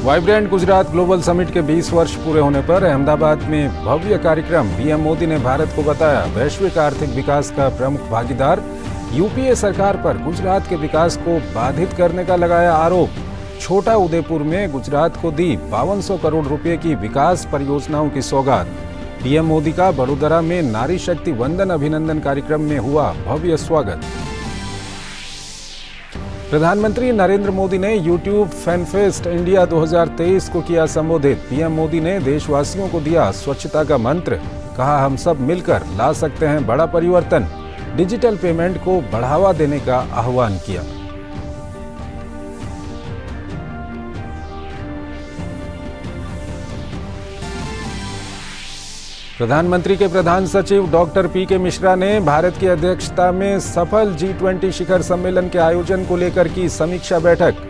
Vibrant Gujarat global summit के 20 वर्ष पूरे होने पर अहमदाबाद में भव्य कार्यक्रम। पीएम मोदी ने भारत को बताया वैश्विक आर्थिक विकास का प्रमुख भागीदार। यूपीए सरकार पर गुजरात के विकास को बाधित करने का लगाया आरोप। छोटा उदेपुर में गुजरात को दी 5200 करोड़ रुपए की विकास परियोजनाओं की सौगात। पीएम मोदी का बड़ोदरा में नारी शक्ति वंदन अभिनंदन कार्यक्रम में हुआ भव्य स्वागत। प्रधानमंत्री नरेंद्र मोदी ने यूट्यूब फैनफेस्ट इंडिया 2023 को किया संबोधित। पीएम मोदी ने देशवासियों को दिया स्वच्छता का मंत्र। कहा, हम सब मिलकर ला सकते हैं बड़ा परिवर्तन। डिजिटल पेमेंट को बढ़ावा देने का आह्वान किया। प्रधानमंत्री के प्रधान सचिव डॉक्टर पीके मिश्रा ने भारत की अध्यक्षता में सफल G20 शिखर सम्मेलन के आयोजन को लेकर की समीक्षा बैठक।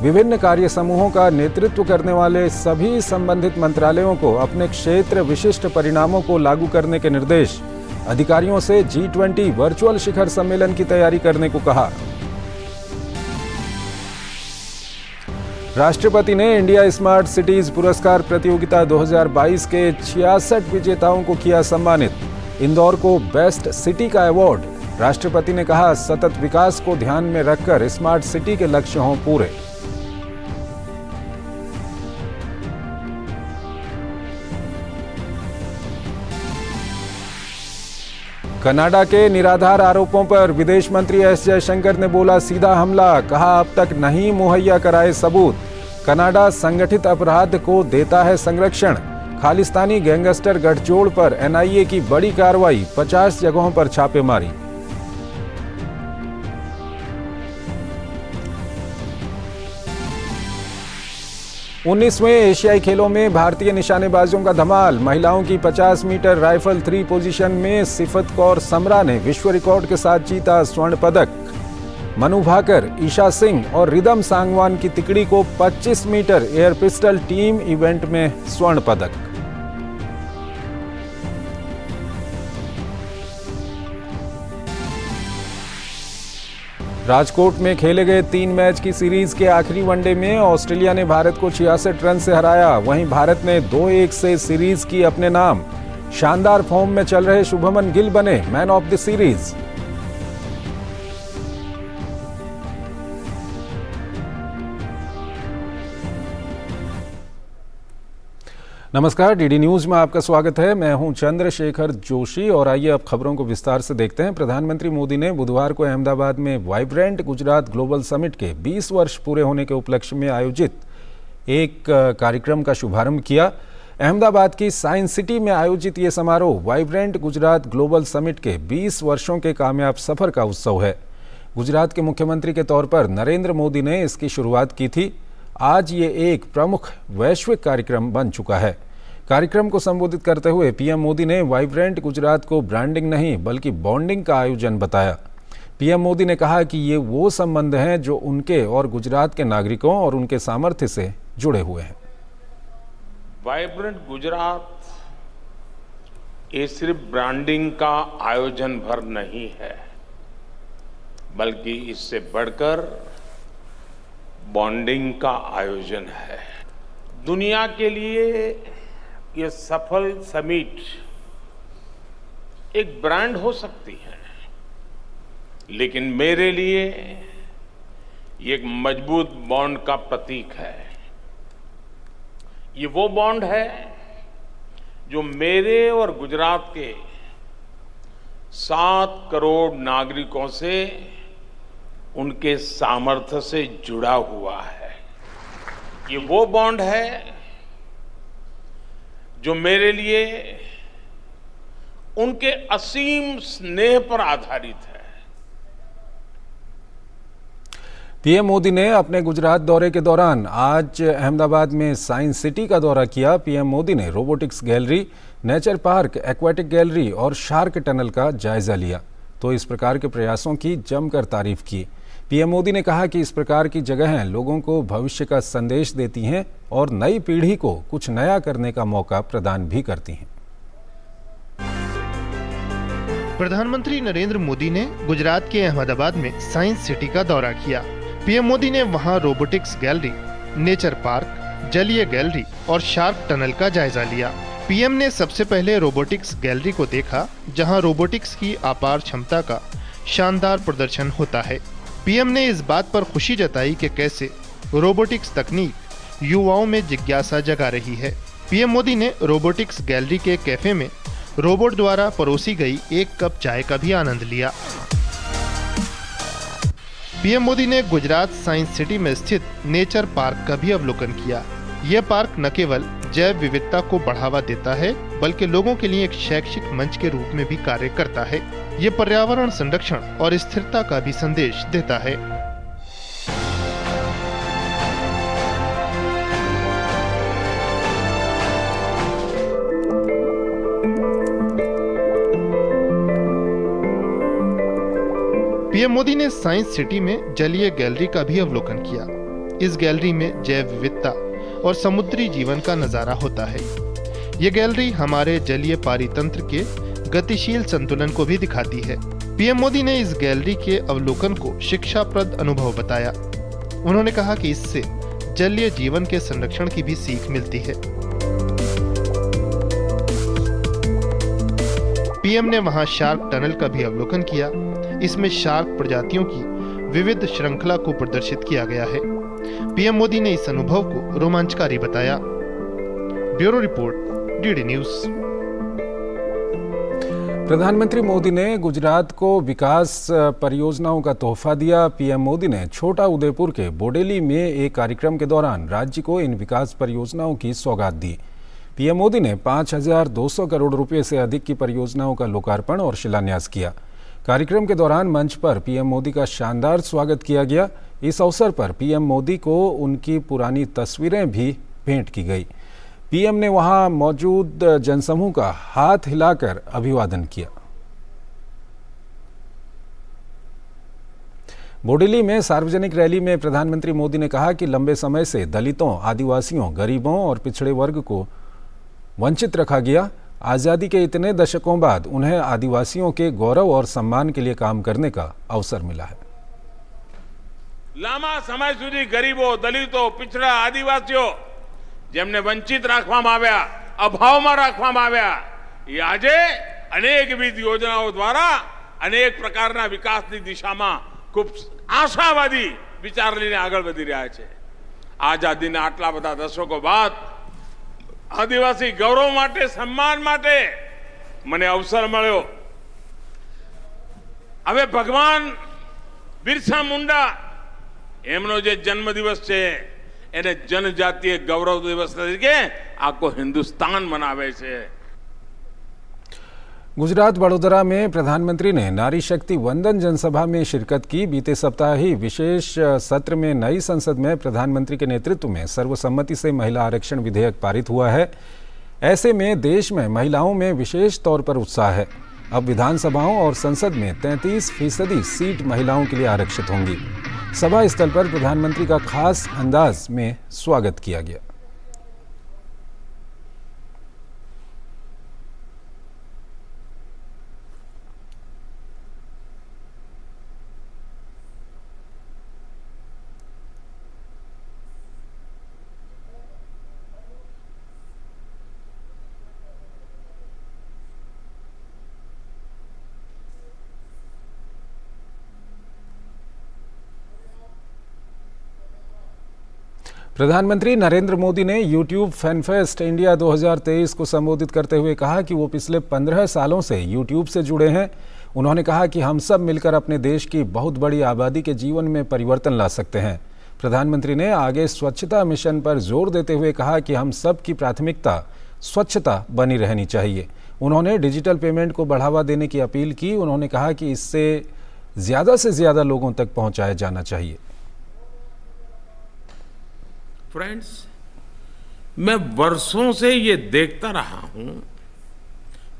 विभिन्न कार्य समूहों का नेतृत्व करने वाले सभी संबंधित मंत्रालयों को अपने क्षेत्र विशिष्ट परिणामों को लागू करने के निर्देश। अधिकारियों से G20 वर्चुअल शिखर सम्मेलन की तैयारी करने को कहा। राष्ट्रपति ने इंडिया स्मार्ट सिटीज पुरस्कार प्रतियोगिता 2022 के 66 विजेताओं को किया सम्मानित। इंदौर को बेस्ट सिटी का अवार्ड। राष्ट्रपति ने कहा, सतत विकास को ध्यान में रखकर स्मार्ट सिटी के लक्ष्य हों पूरे। कनाडा के निराधार आरोपों पर विदेश मंत्री एस जयशंकर ने बोला सीधा हमला। कहा, अब तक नहीं मुहैया कराए सबूत। कनाडा संगठित अपराध को देता है संरक्षण। खालिस्तानी गैंगस्टर गठजोड़ पर एनआईए की बड़ी कार्रवाई। 50 जगहों पर छापेमारी। उन्नीसवें एशियाई खेलों में भारतीय निशानेबाजों का धमाल। महिलाओं की 50 मीटर राइफल 3 पोजीशन में सिफत कौर समरा ने विश्व रिकॉर्ड के साथ जीता स्वर्ण पदक। मनु भाकर, ईशा सिंह और रिदम सांगवान की तिकड़ी को 25 meter air pistol team event में स्वर्ण पदक। राजकोट में खेले गए 3 मैच की सीरीज के आखिरी वनडे में ऑस्ट्रेलिया ने भारत को 66 रन से हराया। वहीं भारत ने 2-1 से सीरीज की अपने नाम। शानदार फॉर्म में चल रहे शुभमन गिल बने मैन ऑफ द सीरीज। नमस्कार, डीडी न्यूज में आपका स्वागत है। मैं हूं चंद्रशेखर जोशी और आइए अब खबरों को विस्तार से देखते हैं। प्रधानमंत्री मोदी ने बुधवार को अहमदाबाद में वाइब्रेंट गुजरात ग्लोबल समिट के 20 वर्ष पूरे होने के उपलक्ष्य में आयोजित एक कार्यक्रम का शुभारंभ किया। अहमदाबाद की साइंस सिटी में आयोजित ये समारोह वाइब्रेंट गुजरात ग्लोबल समिट के 20 वर्षों के कामयाब सफर का उत्सव है। गुजरात के मुख्यमंत्री के तौर पर नरेंद्र मोदी ने इसकी शुरुआत की थी। आज ये एक प्रमुख वैश्विक कार्यक्रम बन चुका है। कार्यक्रम को संबोधित करते हुए पीएम मोदी ने वाइब्रेंट गुजरात को ब्रांडिंग नहीं बल्कि बॉन्डिंग का आयोजन बताया। पीएम मोदी ने कहा कि ये वो संबंध हैं जो उनके और गुजरात के नागरिकों और उनके सामर्थ्य से जुड़े हुए हैं। वाइब्रेंट गुजरात ये सिर्फ ब्रांडिंग का आयोजन भर नहीं है, बल्कि इससे बढ़कर बॉन्डिंग का आयोजन है। दुनिया के लिए ये सफल समिट एक ब्रांड हो सकती है, लेकिन मेरे लिए ये एक मजबूत बॉन्ड का प्रतीक है। ये वो बॉन्ड है जो मेरे और गुजरात के 7 करोड़ नागरिकों से उनके सामर्थ्य से जुड़ा हुआ है। ये वो बॉन्ड है जो मेरे लिए उनके असीम स्नेह पर आधारित है। पीएम मोदी ने अपने गुजरात दौरे के दौरान आज अहमदाबाद में साइंस सिटी का दौरा किया। पीएम मोदी ने robotics gallery, nature park, aquatic gallery और शार्क टनल का जायजा लिया तो इस प्रकार के प्रयासों की जमकर तारीफ की। पीएम मोदी ने कहा कि इस प्रकार की जगहें लोगों को भविष्य का संदेश देती हैं और नई पीढ़ी को कुछ नया करने का मौका प्रदान भी करती हैं। प्रधानमंत्री नरेंद्र मोदी ने गुजरात के अहमदाबाद में साइंस सिटी का दौरा किया। पीएम मोदी ने वहां रोबोटिक्स गैलरी, नेचर पार्क, जलीय गैलरी और शार्क टनल का जायजा लिया। पीएम ने सबसे पहले रोबोटिक्स गैलरी को देखा, जहां रोबोटिक्स की अपार क्षमता का शानदार प्रदर्शन होता है। पीएम ने इस बात पर खुशी जताई कि कैसे रोबोटिक्स तकनीक युवाओं में जिज्ञासा जगा रही है। पीएम मोदी ने रोबोटिक्स गैलरी के कैफे में रोबोट द्वारा परोसी गई एक कप चाय का भी आनंद लिया। पीएम मोदी ने गुजरात साइंस सिटी में स्थित नेचर पार्क का भी अवलोकन किया। यह पार्क न केवल जैव विविधता को बढ़ावा देता है, बल्कि लोगों के लिए एक शैक्षिक मंच के रूप में भी कार्य करता है। ये पर्यावरण संरक्षण और स्थिरता का भी संदेश देता है। पीएम मोदी ने साइंस सिटी में जलीय गैलरी का भी अवलोकन किया। इस गैलरी में जैव विविधता और समुद्री जीवन का नजारा होता है। ये गैलरी हमारे जलीय पारितंत्र के गतिशील संतुलन को भी दिखाती है। पीएम मोदी ने इस गैलरी के अवलोकन को शिक्षाप्रद अनुभव बताया। उन्होंने कहा कि इससे जलीय जीवन के संरक्षण की भी सीख मिलती है। पीएम ने वहां शार्क टनल का भी अवलोकन किया। इसमें शार्क प्रजातियों की विविध श्रृंखला को प्रदर्शित किया गया है। पीएम मोदी ने इस अनुभव को रोमांचकारी बताया। Bureau report, DD news. प्रधानमंत्री मोदी ने गुजरात को विकास परियोजनाओं का तोहफा दिया। पीएम मोदी ने छोटा उदेपुर के बोडेली में एक कार्यक्रम के दौरान राज्य को इन विकास परियोजनाओं की सौगात दी। पीएम मोदी ने 5,200 करोड़ रुपए से अधिक की परियोजनाओं का लोकार्पण और शिलान्यास किया। कार्यक्रम के दौरान मंच पर पीएम मोदी का शानदार स्वागत किया गया। इस अवसर पर पीएम मोदी को उनकी पुरानी तस्वीरें भी भेंट की गई। पीएम ने वहां मौजूद जनसमूह का हाथ हिलाकर अभिवादन किया। बोडेली में सार्वजनिक रैली में प्रधानमंत्री मोदी ने कहा कि लंबे समय से दलितों, आदिवासियों, गरीबों और पिछड़े वर्ग को वंचित रखा गया। आज़ादी के इतने दशकों बाद उन्हें आदिवासियों के गौरव और सम्मान के लिए काम करने का अवसर मिला है। લાંબા સમય સુધી ગરીબો, દલિતો, पिछड़ा આદિવાસીઓ જેમને વંચિત રાખવામાં આવ્યા, અભાવમાં રાખવામાં આવ્યા, એ આજે અનેકવિધ યોજનાઓ દ્વારા અનેક પ્રકારના વિકાસની દિશામાં ખૂબ આશાવાદી વિચાર લઈને આગળ વધી રહ્યા છે। આઝાદીના આટલા બધા દશકો બાદ આદિવાસી ગૌરવ માટે, સન્માન માટે મને અવસર મળ્યો। હવે ભગવાન બિરસા મુંડા એમનો જે જન્મદિવસ છે એને जनजातीय गौरव दिवस तरीके आखो हिंदुस्तान मनावे छे। गुजरात वडोदरा में प्रधानमंत्री ने नारी शक्ति वंदन जनसभा में शिरकत की। बीते सप्ताह ही विशेष सत्र में नई संसद में प्रधानमंत्री के नेतृत्व में सर्वसम्मति से महिला आरक्षण विधेयक पारित हुआ है। ऐसे में देश में महिलाओं में विशेष तौर पर उत्साह है। अब विधानसभाओं और संसद में 33% सीट महिलाओं के लिए आरक्षित होंगी। सभा स्थल पर प्रधानमंत्री का खास अंदाज में स्वागत किया गया। प्रधानमंत्री नरेंद्र मोदी ने यूट्यूब फैनफेस्ट इंडिया 2023 को संबोधित करते हुए कहा कि वो पिछले 15 सालों से यूट्यूब से जुड़े हैं। उन्होंने कहा कि हम सब मिलकर अपने देश की बहुत बड़ी आबादी के जीवन में परिवर्तन ला सकते हैं। प्रधानमंत्री ने आगे स्वच्छता मिशन पर जोर देते हुए कहा कि हम सब की प्राथमिकता स्वच्छता बनी रहनी चाहिए। उन्होंने डिजिटल पेमेंट को बढ़ावा देने की अपील की। उन्होंने कहा कि इससे ज़्यादा से ज़्यादा लोगों तक पहुंचाया जाना चाहिए। फ्रेंड्स, मैं वर्षों से ये देखता रहा हूं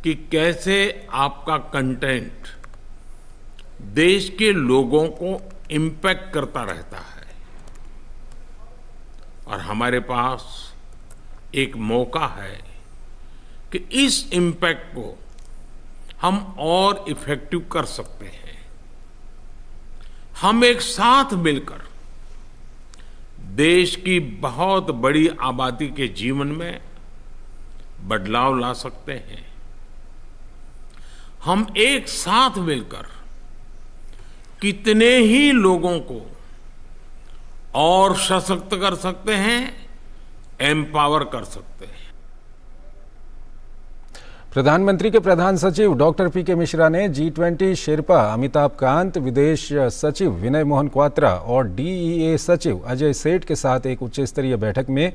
कि कैसे आपका कंटेंट देश के लोगों को इम्पैक्ट करता रहता है और हमारे पास एक मौका है कि इस इम्पैक्ट को हम और इफेक्टिव कर सकते हैं। हम एक साथ मिलकर देश की बहुत बड़ी आबादी के जीवन में बदलाव ला सकते हैं। हम एक साथ मिलकर कितने ही लोगों को और सशक्त कर सकते हैं, एम्पावर कर सकते हैं। प्रधानमंत्री के प्रधान सचिव डॉक्टर पीके मिश्रा ने G20 शेरपा अमिताभ कांत, विदेश सचिव विनय मोहन क्वात्रा और DEA सचिव अजय सेठ के साथ एक उच्च स्तरीय बैठक में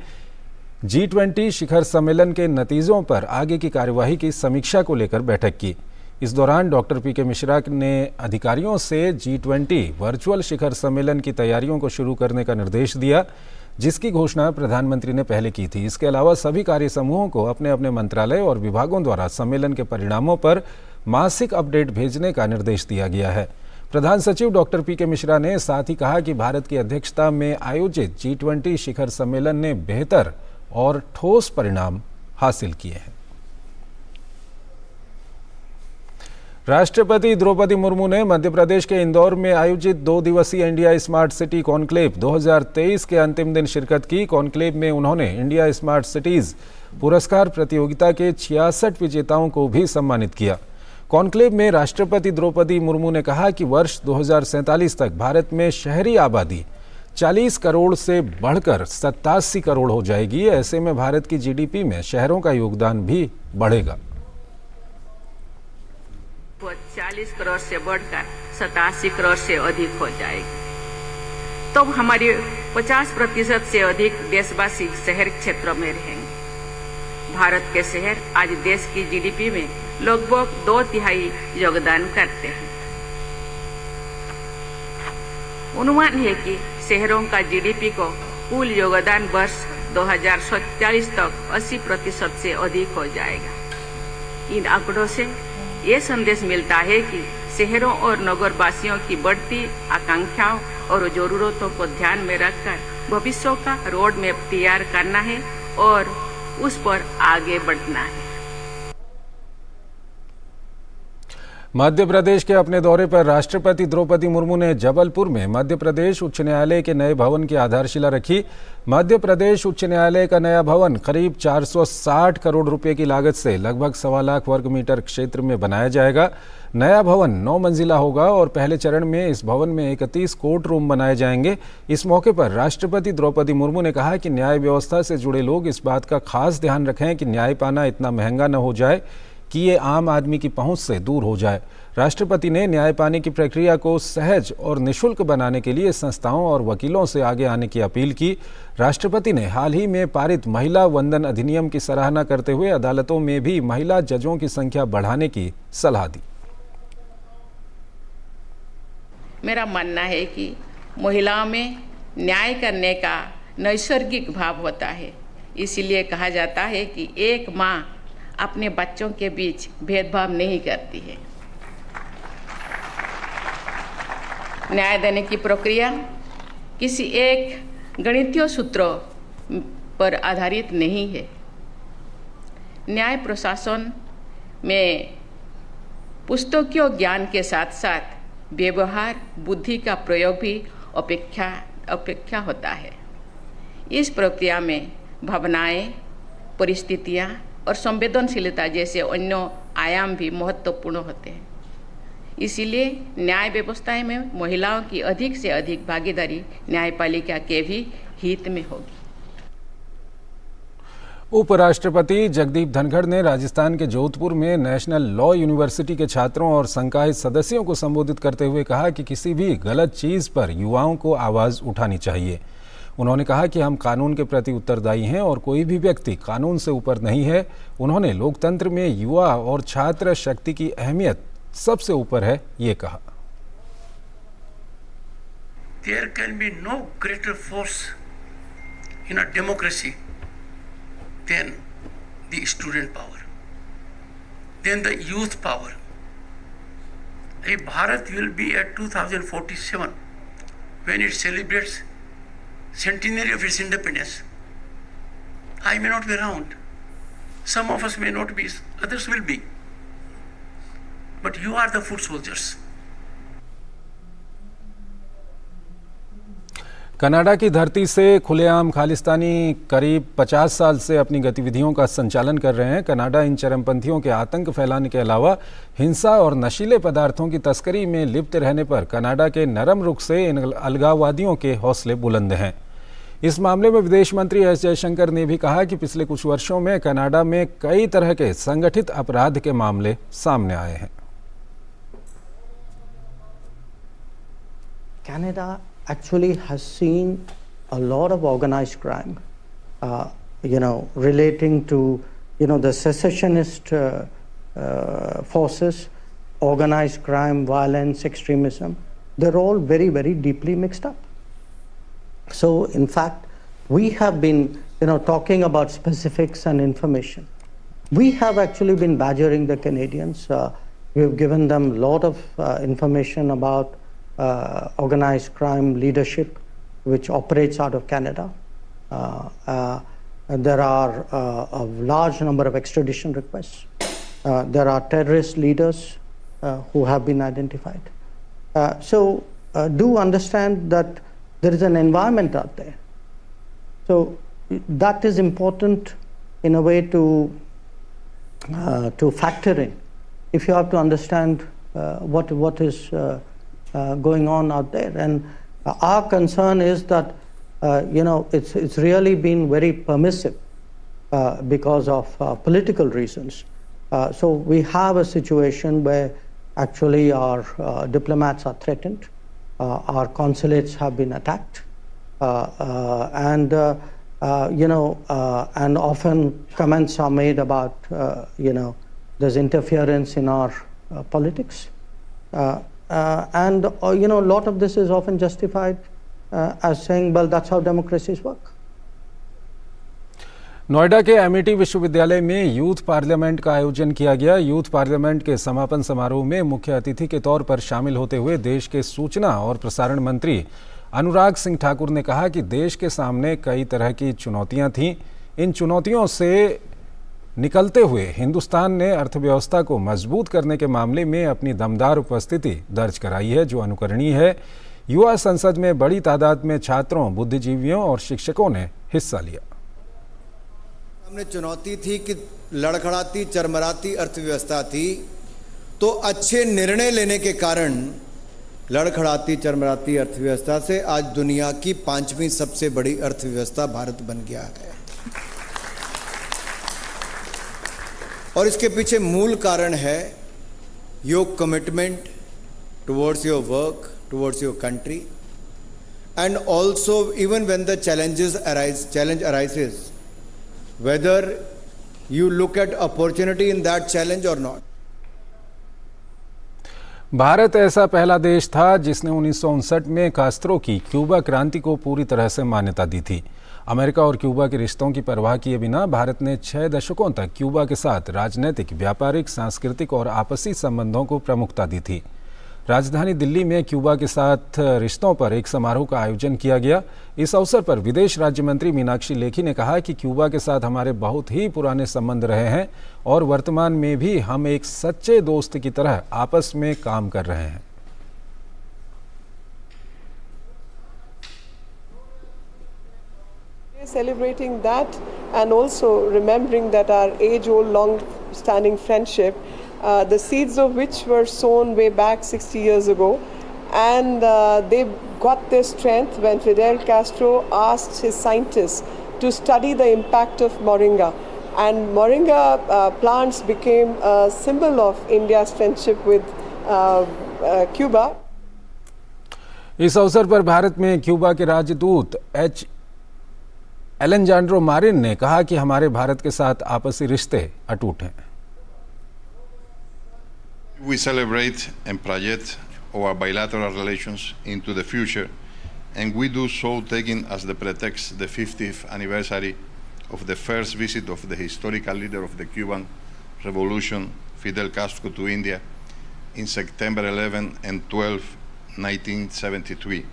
G20 शिखर सम्मेलन के नतीजों पर आगे की कार्यवाही की समीक्षा को लेकर बैठक की। इस दौरान डॉक्टर पीके मिश्रा ने अधिकारियों से G20 वर्चुअल शिखर सम्मेलन की तैयारियों को शुरू करने का निर्देश दिया, जिसकी घोषणा प्रधानमंत्री ने पहले की थी। इसके अलावा सभी कार्य समूहों को अपने अपने मंत्रालय और विभागों द्वारा सम्मेलन के परिणामों पर मासिक अपडेट भेजने का निर्देश दिया गया है। प्रधान सचिव डॉक्टर पीके मिश्रा ने साथ ही कहा कि भारत की अध्यक्षता में आयोजित G20 शिखर सम्मेलन ने बेहतर और ठोस परिणाम हासिल किए हैं। राष्ट्रपति द्रौपदी मुर्मू ने मध्य प्रदेश के इंदौर में आयोजित 2 दिवसीय इंडिया स्मार्ट सिटी कॉन्क्लेव 2023 के अंतिम दिन शिरकत की। कॉन्क्लेव में उन्होंने इंडिया स्मार्ट सिटीज पुरस्कार प्रतियोगिता के 66 विजेताओं को भी सम्मानित किया। कॉन्क्लेव में राष्ट्रपति द्रौपदी मुर्मू ने कहा कि वर्ष 2047 तक भारत में शहरी आबादी 40 करोड़ से बढ़कर 87 करोड़ हो जाएगी। ऐसे में भारत की GDP में शहरों का योगदान भी बढ़ेगा। 40 करोड़ से बढ़कर 87 करोड़ से अधिक हो जाएगी। तो हमारे 50% से अधिक देशवासी शहर क्षेत्रों में रहेंगे। भारत के शहर आज देश की GDP में लगभग 2/3 योगदान करते हैं। अनुमान है कि शहरों का GDP को कुल योगदान वर्ष 2047 तक 80% से अधिक हो जाएगा। इन आंकड़ों से ये संदेश मिलता है कि शहरों और नगरवासियों की बढ़ती आकांक्षाओं और जरूरतों को ध्यान में रखकर भविष्य का रोड मैप तैयार करना है और उस पर आगे बढ़ना है। मध्य प्रदेश के अपने दौरे पर राष्ट्रपति द्रौपदी मुर्मू ने जबलपुर में मध्य प्रदेश उच्च न्यायालय के नए भवन की आधारशिला रखी। मध्य प्रदेश उच्च न्यायालय का नया भवन करीब 460 करोड़ रुपए की लागत से लगभग 1.25 लाख वर्ग मीटर क्षेत्र में बनाया जाएगा। नया भवन 9 मंजिला होगा और पहले चरण में इस भवन में 31 कोर्ट रूम बनाए जाएंगे। इस मौके पर राष्ट्रपति द्रौपदी मुर्मू ने कहा कि न्याय व्यवस्था से जुड़े लोग इस बात का खास ध्यान रखें कि न्याय पाना इतना महंगा न हो जाए कि ये आम आदमी की पहुंच से दूर हो जाए। राष्ट्रपति ने न्याय पाने की प्रक्रिया को सहज और निःशुल्क बनाने के लिए संस्थाओं और वकीलों से आगे आने की अपील की। राष्ट्रपति ने हाल ही में पारित महिला वंदन अधिनियम की सराहना करते हुए अदालतों में भी महिला जजों की संख्या बढ़ाने की सलाह दी। मेरा मानना है कि महिलाओं में न्याय करने का नैसर्गिक भाव होता है। इसीलिए कहा जाता है कि एक माँ अपने बच्चों के बीच भेदभाव नहीं करती है। न्याय देने की प्रक्रिया किसी एक गणितीय सूत्रों पर आधारित नहीं है। न्याय प्रशासन में पुस्तकीय ज्ञान के साथ साथ व्यवहार बुद्धि का प्रयोग भी अपेक्षा होता है। इस प्रक्रिया में भावनाएं, परिस्थितियां और संवेदनशीलता जैसे अन्य आयाम भी महत्वपूर्ण होते हैं। इसीलिए न्याय व्यवस्था में महिलाओं की अधिक से अधिक भागीदारी न्यायपालिका के भी हित में होगी। उपराष्ट्रपति जगदीप धनखड़ ने राजस्थान के जोधपुर में नेशनल लॉ यूनिवर्सिटी के छात्रों और संकाय सदस्यों को संबोधित करते हुए कहा कि किसी भी गलत चीज पर युवाओं को आवाज उठानी चाहिए। उन्होंने कहा कि हम कानून के प्रति उत्तरदायी हैं और कोई भी व्यक्ति कानून से ऊपर नहीं है। उन्होंने लोकतंत्र में युवा और छात्र शक्ति की अहमियत सबसे ऊपर है, ये कहा। There can be no greater force in a democracy than the student power, than the youth power. If Bharat will be at 2047 when it celebrates centenary of its independence. I may not be around. Some of us may not be, others will be. But you are the foot soldiers. Canada की धरती से खुलेआम खालिस्तानी करीब 50 साल से अपनी गतिविधियों का संचालन कर रहे हैं। कनाडा इन चरमपंथियों के आतंक फैलाने के अलावा हिंसा और नशीले पदार्थों की तस्करी में लिप्त रहने पर कनाडा के नरम रुख से इन अलगाववादियों के हौसले बुलंद हैं। इस मामले में विदेश मंत्री एस जयशंकर ने भी कहा कि पिछले कुछ वर्षों में कनाडा में कई तरह के संगठित अपराध के मामले सामने आए हैं। Canada actually has seen a lot of organized crime, relating to, the secessionist forces, organized crime, violence, extremism. They're all very, very deeply mixed up. So, in fact, we have been, talking about specifics and information. We have actually been badgering the Canadians. We have given them a lot of information about organized crime leadership, which operates out of Canada. There are a large number of extradition requests. There are terrorist leaders who have been identified. So do understand that there is an environment out there. So that is important in a way to factor in. If you have to understand what is going on out there, and our concern is that it's really been very permissive because of political reasons. So we have a situation where actually our diplomats are threatened, our consulates have been attacked, and often comments are made about there's interference in our politics. And a lot of this is often justified as saying, well, that's how democracies work. Noida के Amity विश्वविद्यालय में youth parliament का आयोजन किया गया। Youth parliament के समापन समारोह में मुख्य अतिथि के तौर पर शामिल होते हुए देश के सूचना और प्रसारण मंत्री अनुराग सिंह ठाकुर ने कहा कि देश के सामने कई तरह की चुनौतियां थीं। इन चुनौतियों से निकलते हुए हिंदुस्तान ने अर्थव्यवस्था को मजबूत करने के मामले में अपनी दमदार उपस्थिति दर्ज कराई है, जो अनुकरणीय है। युवा संसद में बड़ी तादाद में छात्रों, बुद्धिजीवियों और शिक्षकों ने हिस्सा लिया। हमने चुनौती थी कि लड़खड़ाती चरमराती अर्थव्यवस्था थी, तो अच्छे निर्णय लेने के कारण लड़खड़ाती चरमराती अर्थव्यवस्था से आज दुनिया की 5वीं सबसे बड़ी अर्थव्यवस्था भारत बन गया है। और इसके पीछे मूल कारण है your commitment towards your work, towards your country, and also even when the challenge arises, whether you look at opportunity in that challenge or not. Bharat ऐसा पहला देश था जिसने 1959 में कास्त्रो की क्यूबा क्रांति को पूरी तरह से मान्यता दी थी। अमेरिका और क्यूबा के रिश्तों की परवाह किए बिना भारत ने 6 दशकों तक क्यूबा के साथ राजनीतिक, व्यापारिक, सांस्कृतिक और आपसी संबंधों को प्रमुखता दी थी। राजधानी दिल्ली में क्यूबा के साथ रिश्तों पर एक समारोह का आयोजन किया गया। इस अवसर पर विदेश राज्य मंत्री मीनाक्षी लेखी ने कहा कि क्यूबा के साथ हमारे बहुत ही पुराने संबंध रहे हैं और वर्तमान में भी हम एक सच्चे दोस्त की तरह आपस में काम कर रहे हैं। Celebrating that and also remembering that our age-old, long-standing friendship, the seeds of which were sown way back 60 years ago, and they got their strength when Fidel Castro asked his scientists to study the impact of moringa, and moringa plants became a symbol of India's friendship with Cuba. इस अवसर पर भारत में Cuba के राजदूत एलेजांड्रो Marin ने कहा कि हमारे भारत के साथ आपसी रिश्ते अटूट हैं। We celebrate and project our bilateral relations into the future, and we do so taking as the pretext the 50th anniversary of the first visit of the historical leader of the Cuban Revolution, Fidel Castro, to India in September 11 and 12, 1973.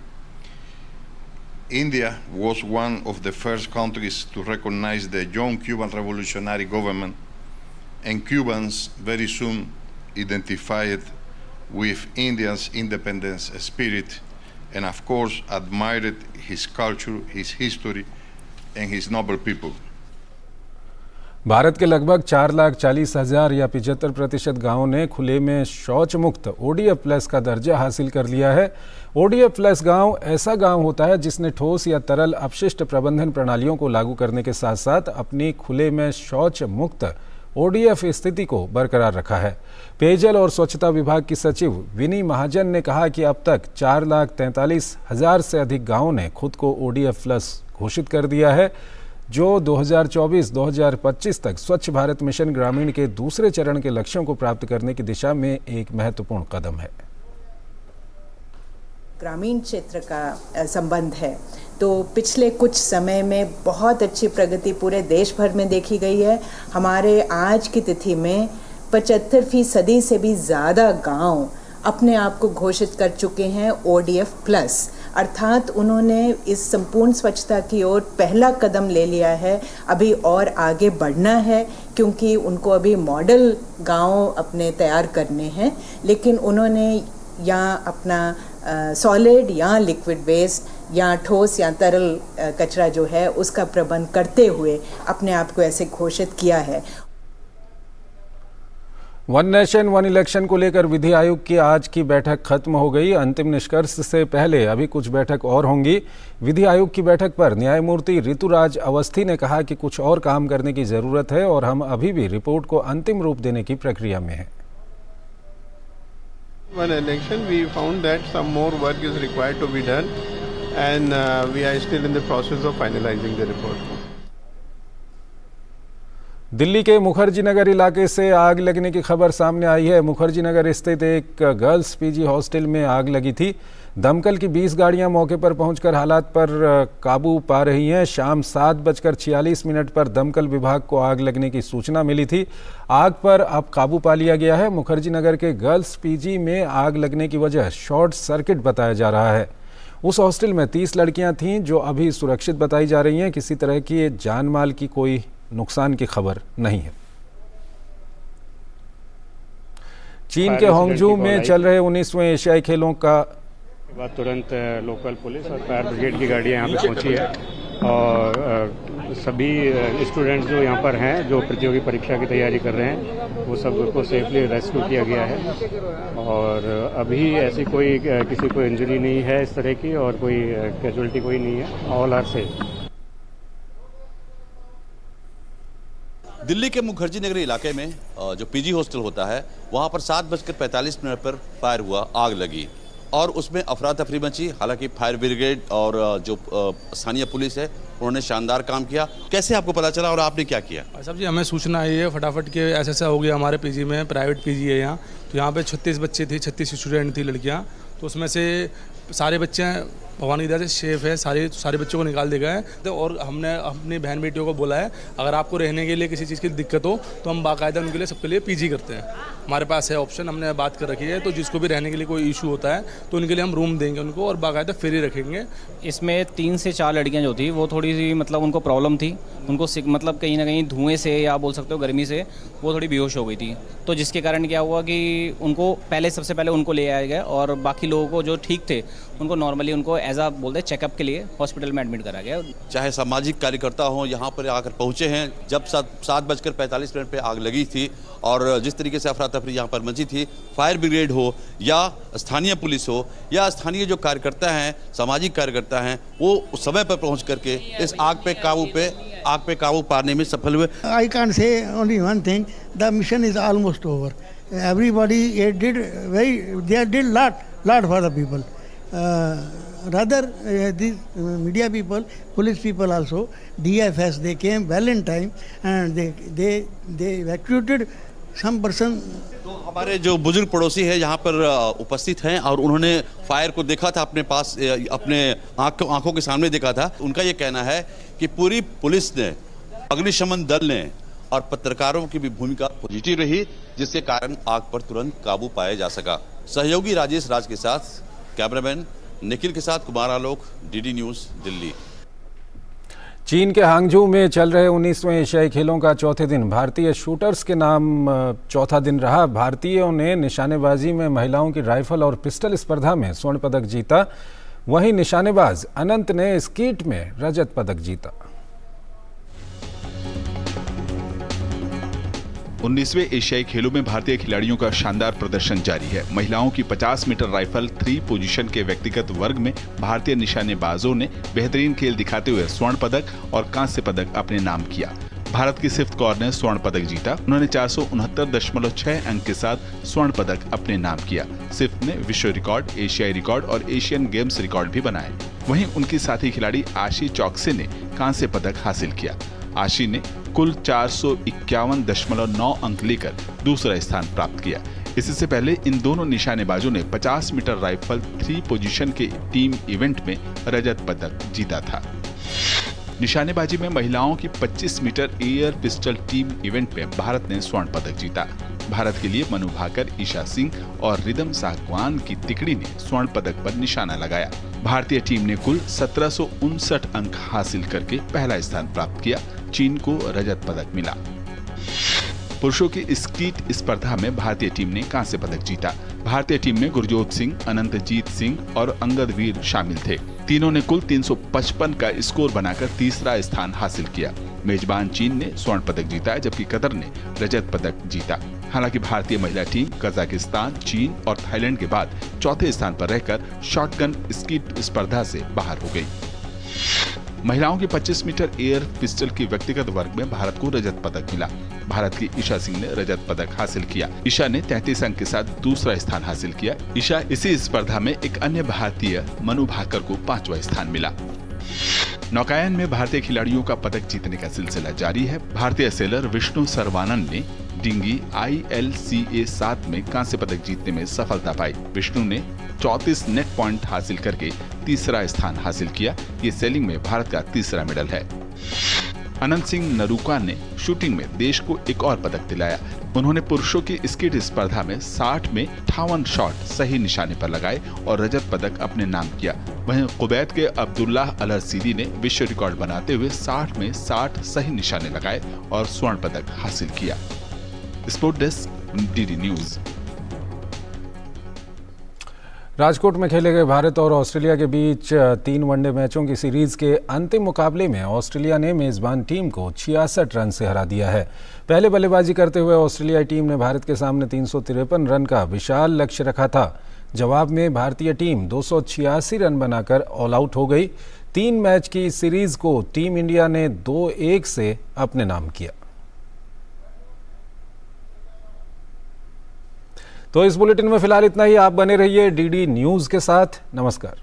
India was one of the first countries to recognize the young Cuban revolutionary government, and Cubans very soon identified with India's independence spirit and of course admired his culture, his history, and his noble people. Bharat के लगभग 4,40,000 या 75% गाँवों ने खुले में शौच मुक्त ODF plus का दर्जा हासिल कर लिया है। ODF प्लस गाँव ऐसा गाँव होता है जिसने ठोस या तरल अपशिष्ट प्रबंधन प्रणालियों को लागू करने के साथ साथ अपनी खुले में शौच मुक्त ODF स्थिति को बरकरार रखा है। पेयजल और स्वच्छता विभाग की सचिव विनी महाजन ने कहा कि अब तक 4,43,000 से अधिक गाँवों ने खुद को ODF प्लस घोषित कर दिया है, जो 2024-2025 तक स्वच्छ भारत मिशन ग्रामीण के दूसरे चरण के लक्ष्यों को प्राप्त करने की दिशा में एक महत्वपूर्ण कदम है। ग्रामीण क्षेत्र का संबंध है तो पिछले कुछ समय में बहुत अच्छी प्रगति पूरे देश भर में देखी गई है। हमारे आज की तिथि में 75% से भी ज़्यादा गांव अपने आप को घोषित कर चुके हैं ODF प्लस, अर्थात उन्होंने इस संपूर्ण स्वच्छता की ओर पहला कदम ले लिया है। अभी और आगे बढ़ना है क्योंकि उनको अभी मॉडल गांव अपने तैयार करने हैं, लेकिन उन्होंने या अपना सॉलिड या लिक्विड वेस्ट या ठोस या तरल कचरा जो है उसका प्रबंध करते हुए अपने आप को ऐसे घोषित किया है। वन नेशन वन इलेक्शन को लेकर विधि आयोग की आज की बैठक खत्म हो गई। अंतिम निष्कर्ष से पहले अभी कुछ बैठक और होंगी। विधि आयोग की बैठक पर न्यायमूर्ति ऋतुराज अवस्थी ने कहा कि कुछ और काम करने की जरूरत है और हम अभी भी रिपोर्ट को अंतिम रूप देने की प्रक्रिया में हैं। One election, we found that some more work is required to be done, and we are still in the process of finalizing the report. Delhi के मुखर्जी नगर इलाके से आग लगने की खबर सामने आई है। मुखर्जी नगर स्थित एक गर्ल्स पीजी हॉस्टल में आग लगी थी। दमकल की 20 गाड़ियां मौके पर पहुंचकर हालात पर काबू पा रही हैं। शाम 7:46 पर दमकल विभाग को आग लगने की सूचना मिली थी। आग पर अब काबू पा लिया गया है। मुखर्जी नगर के गर्ल्स पीजी में आग लगने की वजह शॉर्ट सर्किट बताया जा रहा है। उस हॉस्टल में 30 लड़कियां थीं जो अभी सुरक्षित बताई जा रही हैं। किसी तरह की जान माल की कोई नुकसान की खबर नहीं है। चीन के हांगझू में चल रहे 19वें एशियाई खेलों का बाद तुरंत लोकल पुलिस और फायर ब्रिगेड की गाड़ियां यहाँ पे पहुंची है और सभी स्टूडेंट्स जो यहाँ पर हैं जो प्रतियोगी परीक्षा की तैयारी कर रहे हैं वो सबको सेफली रेस्क्यू किया गया है और अभी ऐसी कोई किसी को इंजरी नहीं है इस तरह की और कोई कैजुअलिटी कोई नहीं है। All are safe. दिल्ली के मुखर्जी नगर इलाके में जो पीजी हॉस्टल होता है वहाँ पर 7:45 पर फायर हुआ, आग लगी और उसमें अफरा तफरी मची। हालांकि फायर ब्रिगेड और जो स्थानीय पुलिस है उन्होंने शानदार काम किया। कैसे आपको पता चला और आपने क्या किया? साहब जी हमें सूचना आई है फटाफट के ऐसा हो गया। हमारे पीजी में प्राइवेट पीजी है यहाँ, तो यहाँ पे 36 बच्चे थे, 36 स्टूडेंट थी लड़कियाँ, तो उसमें से सारे बच्चे भगवान की दया से सेफ है, सारे बच्चों को निकाल दिया है। तो और हमने अपनी बहन बेटियों को बोला है अगर आपको रहने के लिए किसी चीज़ की दिक्कत हो तो हम बाकायदा उनके लिए सबके लिए पीजी करते हैं। हमारे पास है ऑप्शन, हमने बात कर रखी है, तो जिसको भी रहने के लिए कोई इशू होता है तो उनके लिए हम रूम देंगे उनको और बाकायदा फ्री रखेंगे। इसमें 3 से 4 लड़कियां जो थी वो थोड़ी सी मतलब उनको प्रॉब्लम थी, उनको मतलब कहीं ना कहीं धुएं से या बोल सकते हो गर्मी से वो थोड़ी बेहोश हो गई थी, तो जिसके कारण क्या हुआ कि उनको सबसे पहले उनको ले आया गया और बाकी लोगों को जो ठीक थे उनको नॉर्मली उनको एज आ बोलते हैं चेकअप के लिए हॉस्पिटल में एडमिट करा गया। चाहे सामाजिक कार्यकर्ता हो यहाँ पर आकर पहुँचे हैं। जब 7:45 पे आग लगी थी और जिस तरीके से अफरा तफरी यहाँ पर मची थी, फायर ब्रिगेड हो या स्थानीय पुलिस हो या स्थानीय जो कार्यकर्ता हैं, सामाजिक कार्यकर्ता हैं, वो समय पर पहुँच करके इस आग पे काबू पाने में सफल हुए। I can say only one thing, the mission is almost over. Everybody did lot for the people. Rather these media people, police people also, DFS, they came well in time and they evacuated some person. तो हमारे जो बुजुर्ग पड़ोसी है यहाँ पर उपस्थित हैं और उन्होंने फायर को देखा था अपने पास, अपने आंखों के सामने देखा था। उनका ये कहना है कि पूरी पुलिस ने, अग्निशमन दल ने और पत्रकारों की भी भूमिका पॉजिटिव रही, जिसके कारण आग पर तुरंत काबू पाया जा सका। सहयोगी राजेश राज के साथ कैमरामैन निखिल के साथ कुमार आलोक, डीडी न्यूज़, दिल्ली। चीन के हांगझू में चल रहे 19वें एशियाई खेलों का चौथे दिन भारतीय शूटर्स के नाम चौथा दिन रहा। भारतीयों ने निशानेबाजी में महिलाओं की राइफल और पिस्टल स्पर्धा में स्वर्ण पदक जीता। वहीं निशानेबाज अनंत ने स्कीट में रजत पदक जीता। 19वें एशियाई खेलों में भारतीय खिलाड़ियों का शानदार प्रदर्शन जारी है। महिलाओं की 50 मीटर राइफल 3 पोजीशन के व्यक्तिगत वर्ग में भारतीय निशानेबाजों ने बेहतरीन खेल दिखाते हुए स्वर्ण पदक और कांस्य पदक अपने नाम किया। भारत की सिफ्त कौर ने स्वर्ण पदक जीता। उन्होंने 469.6 अंक के साथ स्वर्ण पदक अपने नाम किया। सिफ्त ने विश्व रिकॉर्ड, एशियाई रिकॉर्ड और एशियन गेम्स रिकॉर्ड भी बनाए। वहीं उनकी साथी खिलाड़ी आशी चौकसे ने कांस्य पदक हासिल किया। आशी ने कुल 451.9 अंक लेकर दूसरा स्थान प्राप्त किया। इससे पहले इन दोनों निशानेबाजों ने 50 मीटर राइफल 3 पोजीशन के टीम इवेंट में रजत पदक जीता था। निशानेबाजी में महिलाओं की 25 meter air pistol team event में भारत ने स्वर्ण पदक जीता। भारत के लिए मनु भाकर, ईशा सिंह और रिदम साहगवान की तिकड़ी ने स्वर्ण पदक पर निशाना लगाया। भारतीय टीम ने कुल 1759 अंक हासिल करके पहला स्थान प्राप्त किया। चीन को रजत पदक मिला। पुरुषों की स्कीट स्पर्धा में भारतीय टीम ने कांस्य पदक जीता। भारतीय टीम में गुरजोत सिंह, अनंतजीत सिंह और अंगद वीर शामिल थे। तीनों ने कुल 355 का स्कोर बनाकर तीसरा स्थान हासिल किया। मेजबान चीन ने स्वर्ण पदक जीता, जबकि कतर ने रजत पदक जीता। हालांकि भारतीय महिला टीम कजाकिस्तान, चीन और थाईलैंड के बाद चौथे स्थान पर रहकर शॉटगन स्कीट स्पर्धा से बाहर हो गई। महिलाओं की 25 मीटर एयर पिस्टल की व्यक्तिगत वर्ग में भारत को रजत पदक मिला। भारत की ईशा सिंह ने रजत पदक हासिल किया। ईशा ने 33 अंक के साथ दूसरा स्थान हासिल किया। ईशा इसी स्पर्धा में एक अन्य भारतीय मनु भाकर को 5वां स्थान मिला। नौकायन में भारतीय खिलाड़ियों का पदक जीतने का सिलसिला जारी है। भारतीय सेलर विष्णु सर्वानंद ने डिंगी ILCA 7 में कांस्य पदक जीतने में सफलता पाई। विष्णु ने 34 नेट पॉइंट हासिल करके तीसरा स्थान हासिल किया। ये सेलिंग में भारत का तीसरा मेडल है। अनंत सिंह नरूका ने शूटिंग में देश को एक और पदक दिलाया। उन्होंने पुरुषों की स्कीट स्पर्धा में 60 में 58 शॉट सही निशाने पर लगाए और रजत पदक अपने नाम किया। वहीं कुवैत के अब्दुल्लाह अल हसीदी ने विश्व रिकॉर्ड बनाते हुए 60 में 60 सही निशाने लगाए और स्वर्ण पदक हासिल किया। Sport desk, DD news. Rajkot में खेले गए भारत और ऑस्ट्रेलिया के बीच 3 वनडे मैचों की सीरीज के अंतिम मुकाबले में ऑस्ट्रेलिया ने मेजबान टीम को 66 रन से हरा दिया है। पहले बल्लेबाजी करते हुए ऑस्ट्रेलियाई टीम ने भारत के सामने 353 रन का विशाल लक्ष्य रखा था। जवाब में भारतीय टीम 286 रन बनाकर ऑल आउट हो गई। 3 मैच की सीरीज को टीम इंडिया ने 2-1 से अपने नाम किया। तो इस बुलेटिन में फिलहाल इतना ही। आप बने रहिए DD न्यूज के साथ। नमस्कार।